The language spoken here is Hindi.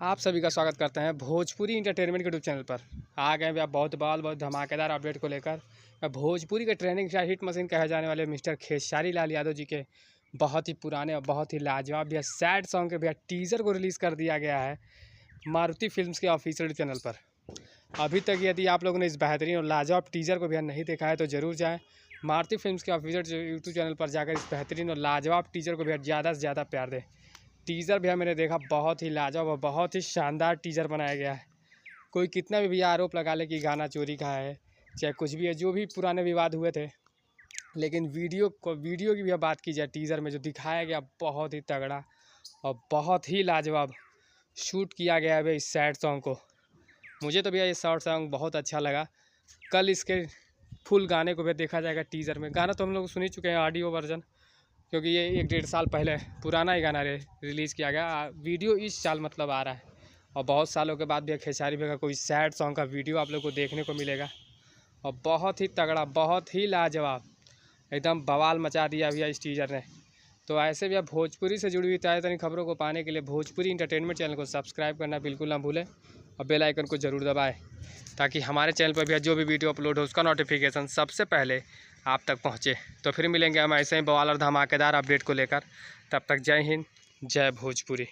आप सभी का स्वागत करते हैं भोजपुरी इंटरटेनमेंट के यूट्यूब चैनल पर। आ गए भैया बहुत धमाकेदार अपडेट को लेकर। भोजपुरी के ट्रेंडिंग स्टार हिट मशीन कहे जाने वाले मिस्टर खेसारी लाल यादव जी के बहुत ही पुराने और बहुत ही लाजवाब भैया सैड सॉन्ग के भैया टीज़र को रिलीज़ कर दिया गया है मारुति फिल्म्स के ऑफिशियल चैनल पर। अभी तक यदि आप लोगों ने इस बेहतरीन और लाजवाब टीज़र को भैया नहीं देखा है तो ज़रूर जाएँ मारुति फिल्म्स के ऑफिशियल यूट्यूब चैनल पर जाकर इस बेहतरीन और लाजवाब टीज़र को भैया ज़्यादा से ज़्यादा प्यार दें। टीज़र भैया मैंने देखा बहुत ही लाजवाब और बहुत ही शानदार टीज़र बनाया गया है। कोई कितना भी भैया आरोप लगा ले कि गाना चोरी का है चाहे कुछ भी है, जो भी पुराने विवाद हुए थे, लेकिन वीडियो की भैया बात की जाए टीज़र में जो दिखाया गया बहुत ही तगड़ा और बहुत ही लाजवाब शूट किया गया है भैया इस सैड सॉन्ग को। मुझे तो भैया ये सैड सॉन्ग बहुत अच्छा लगा। कल इसके फुल गाने को भी देखा जाएगा टीज़र में। गाना तो हम लोग सुन ही चुके हैं ऑडियो वर्जन, क्योंकि ये 1-1.5 साल पहले पुराना ही गाना रिलीज़ किया गया। वीडियो इस साल मतलब आ रहा है और बहुत सालों के बाद भी खेसारी भैया का कोई सैड सॉन्ग का वीडियो आप लोग को देखने को मिलेगा और बहुत ही तगड़ा बहुत ही लाजवाब एकदम बवाल मचा दिया भैया इस टीज़र ने। तो ऐसे भैया भोजपुरी से जुड़ी हुई ताज़ा तरीन खबरों को पाने के लिए भोजपुरी इंटरटेनमेंट चैनल को सब्सक्राइब करना बिल्कुल ना भूलें और बेल आइकन को ज़रूर दबाएं ताकि हमारे चैनल पर भैया जो भी वीडियो अपलोड हो उसका नोटिफिकेशन सबसे पहले आप तक पहुँचे। तो फिर मिलेंगे हम ऐसे ही बवाल और धमाकेदार अपडेट को लेकर। तब तक जय हिंद, जय भोजपुरी।